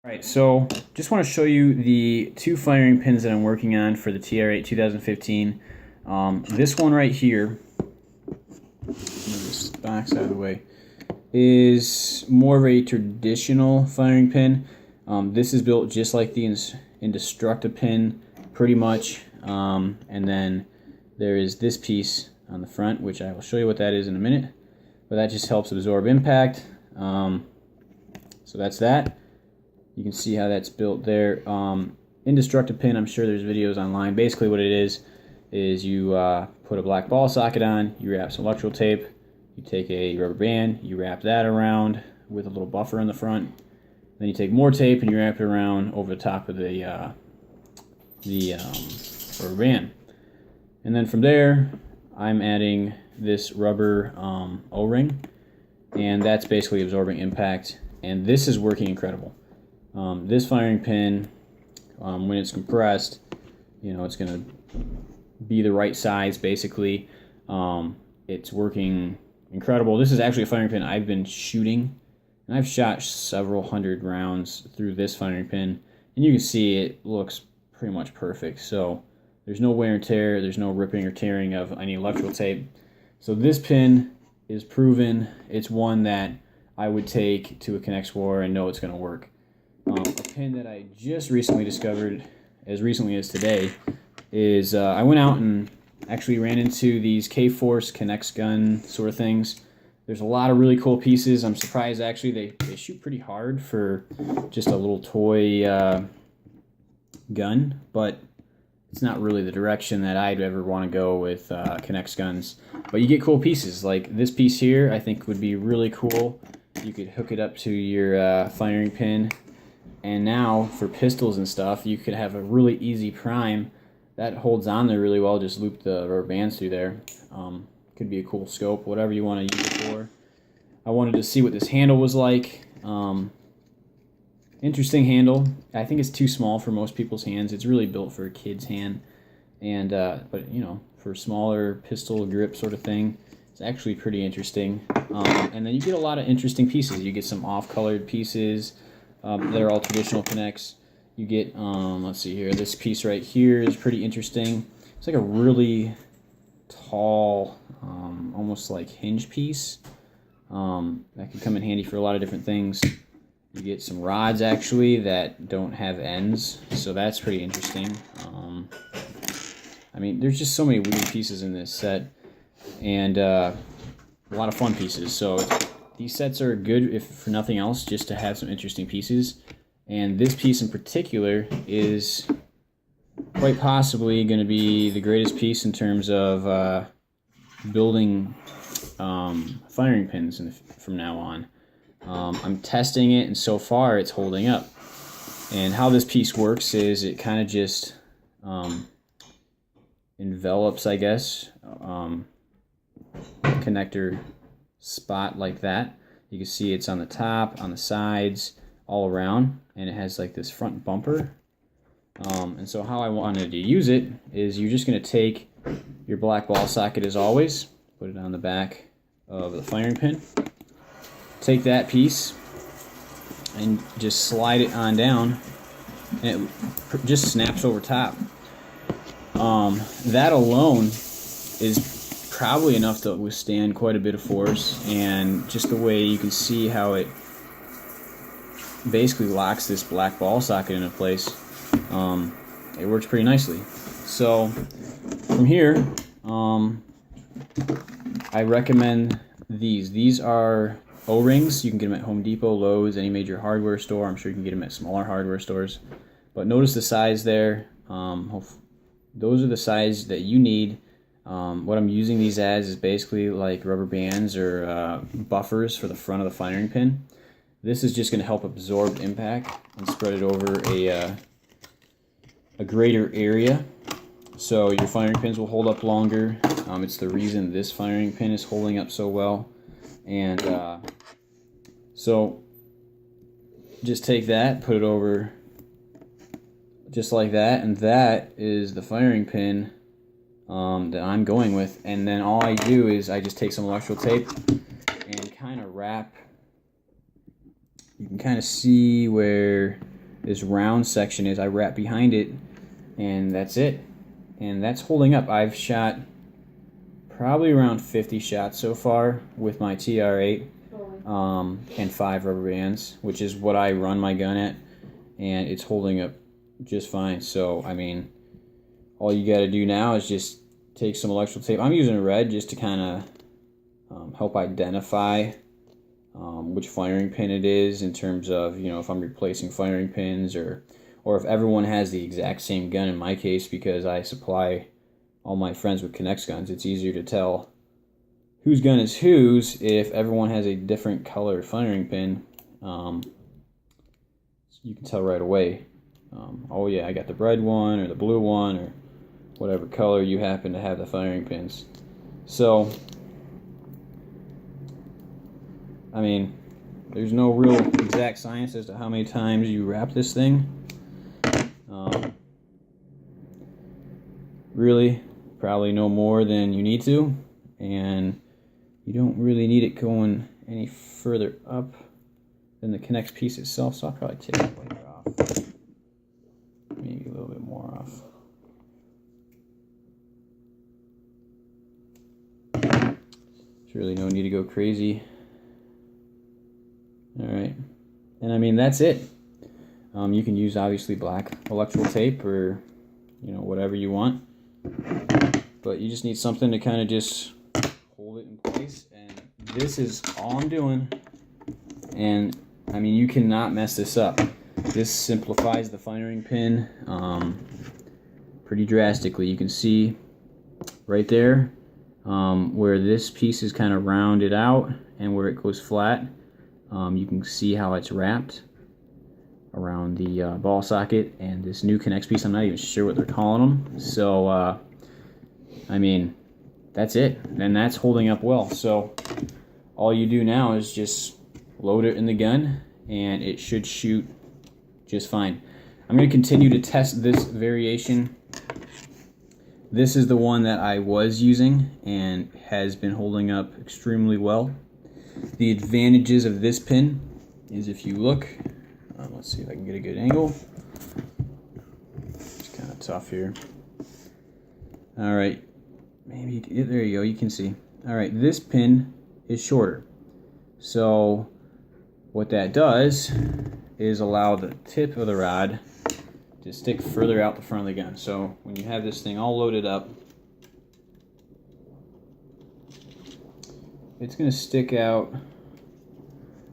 Alright, so just want to show you the two firing pins that I'm working on for the TR8 2015. This one right here, move this box out of the way, is more of a traditional firing pin. This is built just like the Indestructipin, pretty much. And then there is this piece on the front, which I will show you what that is in a minute. But that just helps absorb impact. So that's that. You can see how that's built there. Indestructipin, I'm sure there's videos online. Basically what it is you put a black ball socket on, you wrap some electrical tape, you take a rubber band, you wrap that around with a little buffer in the front. Then you take more tape and you wrap it around over the top of the rubber band. And then from there, I'm adding this rubber O-ring, and that's basically absorbing impact. And this is working incredible. This firing pin, when it's compressed, it's going to be the right size, basically. It's working incredible. This is actually a firing pin I've been shooting, and I've shot several hundred rounds through this firing pin, and you can see it looks pretty much perfect. So there's no wear and tear, there's no ripping or tearing of any electrical tape. So this pin is proven. It's one that I would take to a ConnectXplore and know it's going to work. A pin that I just recently discovered, as recently as today, is I went out and actually ran into these K-Force ConnectSgun sort of things. There's a lot of really cool pieces. I'm surprised actually they shoot pretty hard for just a little toy gun, but it's not really the direction that I'd ever want to go with ConnectSguns. But you get cool pieces. Like this piece here I think would be really cool. You could hook it up to your firing pin. And now for pistols and stuff, you could have a really easy prime that holds on there really well. Just loop the rubber bands through there. Could be a cool scope, whatever you want to use it for. I wanted to see what this handle was like. Interesting handle. I think it's too small for most people's hands. It's really built for a kid's hand, and but for smaller pistol grip sort of thing, it's actually pretty interesting. And then you get a lot of interesting pieces. You get some off-colored pieces. They're all traditional connects. You get, let's see here, this piece right here is pretty interesting. It's like a really tall, almost like hinge piece. That could come in handy for a lot of different things. You get some rods actually that don't have ends, so that's pretty interesting. I mean, there's just so many weird pieces in this set, and a lot of fun pieces. So these sets are good, if for nothing else, just to have some interesting pieces. And this piece in particular is quite possibly going to be the greatest piece in terms of building firing pins from now on. I'm testing it, and so far it's holding up. And how this piece works is it kind of just envelops, I guess, connector spot like that. You can see it's on the top, on the sides, all around, and it has like this front bumper. And so how I wanted to use it is you're just going to take your black ball socket as always, put it on the back of the firing pin, take that piece and just slide it on down, and it just snaps over top. That alone is probably enough to withstand quite a bit of force, and just the way you can see how it basically locks this black ball socket into place, it works pretty nicely. So from here, I recommend these. These are O-rings. You can get them at Home Depot, Lowe's, any major hardware store. I'm sure you can get them at smaller hardware stores. But notice the size there. Those are the size that you need. What I'm using these as is basically like rubber bands or buffers for the front of the firing pin. This is just going to help absorb impact and spread it over a greater area, so your firing pins will hold up longer. It's the reason this firing pin is holding up so well. And so just take that, put it over just like that, and that is the firing pin that I'm going with. And then all I do is I just take some electrical tape and kind of wrap. You can kind of see where this round section is. I wrap behind it, and that's it. And that's holding up. I've shot probably around 50 shots so far with my TR8 and 5 rubber bands, which is what I run my gun at, and it's holding up just fine. So, I mean, all you got to do now is just take some electrical tape. I'm using a red just to kind of help identify which firing pin it is, in terms of, you know, if I'm replacing firing pins, or if everyone has the exact same gun. In my case, because I supply all my friends with K'NEX guns, it's easier to tell whose gun is whose if everyone has a different color firing pin. So you can tell right away. Oh yeah, I got the red one or the blue one, or whatever color you happen to have the firing pins. So, I mean, there's no real exact science as to how many times you wrap this thing. Really, probably no more than you need to, and you don't really need it going any further up than the K'NEX piece itself, so I'll probably take the layer off. Maybe a little bit more off. There's really no need to go crazy. Alright, and I mean, that's it. You can use, obviously, black electrical tape, or, you know, whatever you want. But you just need something to kind of just hold it in place, and this is all I'm doing. And I mean, you cannot mess this up. This simplifies the firing pin pretty drastically. You can see right there where this piece is kind of rounded out and where it goes flat. You can see how it's wrapped around the ball socket, and this new K'NEX piece, I'm not even sure what they're calling them. So I mean, that's it, and that's holding up well. So all you do now is just load it in the gun, and it should shoot just fine. I'm going to continue to test this variation. This is the one that I was using and has been holding up extremely well. The advantages of this pin is, if you look, let's see if I can get a good angle. It's kind of tough here. All right, maybe there you go. You can see. All right, this pin is shorter. So what that does is allow the tip of the rod to stick further out the front of the gun. So when you have this thing all loaded up, it's going to stick out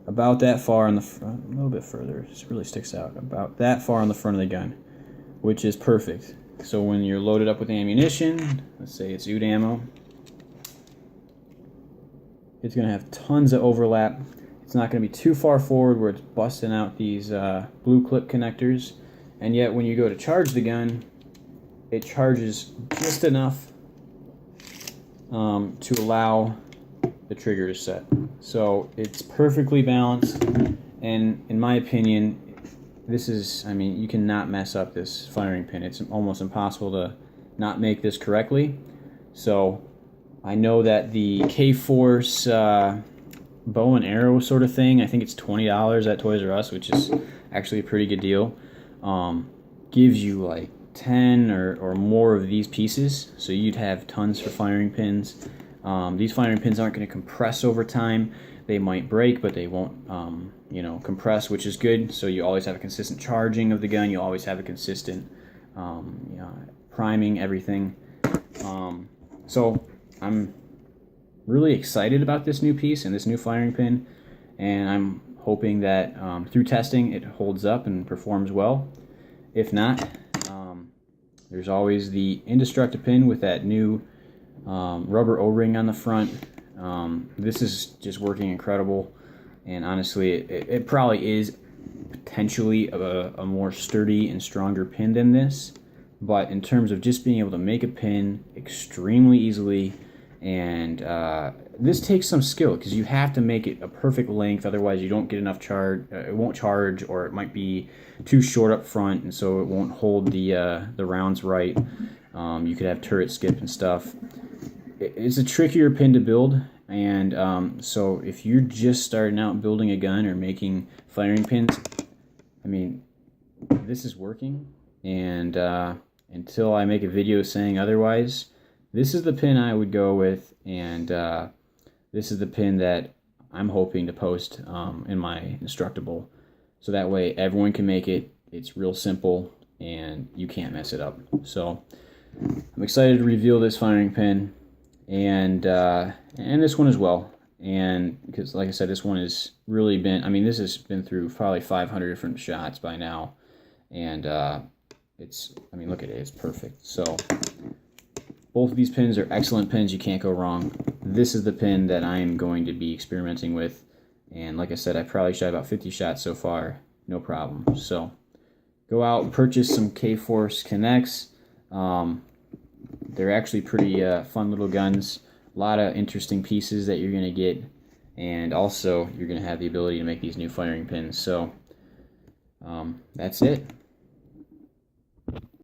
about that far on the front, a little bit further. It just really sticks out about that far on the front of the gun, which is perfect. So when you're loaded up with ammunition, let's say it's oud ammo, it's going to have tons of overlap. It's not going to be too far forward where it's busting out these blue clip connectors, and yet when you go to charge the gun, it charges just enough to allow the trigger to set. So it's perfectly balanced, and in my opinion, this is, I mean, you cannot mess up this firing pin. It's almost impossible to not make this correctly. So I know that the K-Force bow and arrow sort of thing, I think it's $20 at Toys R Us, which is actually a pretty good deal. Gives you like 10 or more of these pieces, so you'd have tons for firing pins. These firing pins aren't going to compress over time. They might break, but they won't, you know, compress, which is good. So you always have a consistent charging of the gun. You always have a consistent, you know, priming, everything. So I'm really excited about this new piece and this new firing pin, and I'm hoping that through testing it holds up and performs well. If not, there's always the Indestructible pin with that new rubber O-ring on the front. This is just working incredible, and honestly it probably is potentially a more sturdy and stronger pin than this, but in terms of just being able to make a pin extremely easily, and this takes some skill because you have to make it a perfect length, otherwise you don't get enough charge. It won't charge, or it might be too short up front, and so it won't hold the rounds right. You could have turret skip and stuff. It's a trickier pin to build, and so if you're just starting out building a gun or making firing pins, I mean, this is working, and until I make a video saying otherwise, this is the pin I would go with, and this is the pin that I'm hoping to post in my Instructable, so that way everyone can make it. It's real simple, and you can't mess it up. So I'm excited to reveal this firing pin, and this one as well. And because, like I said, this one has really been, I mean, this has been through probably 500 different shots by now, and it's, I mean, look at it, it's perfect. So both of these pins are excellent pins. You can't go wrong. This is the pin that I'm going to be experimenting with, and like I said, I probably shot about 50 shots so far, no problem. So go out and purchase some K-Force Connects. They're actually pretty fun little guns. A lot of interesting pieces that you're going to get, and also you're going to have the ability to make these new firing pins. So that's it.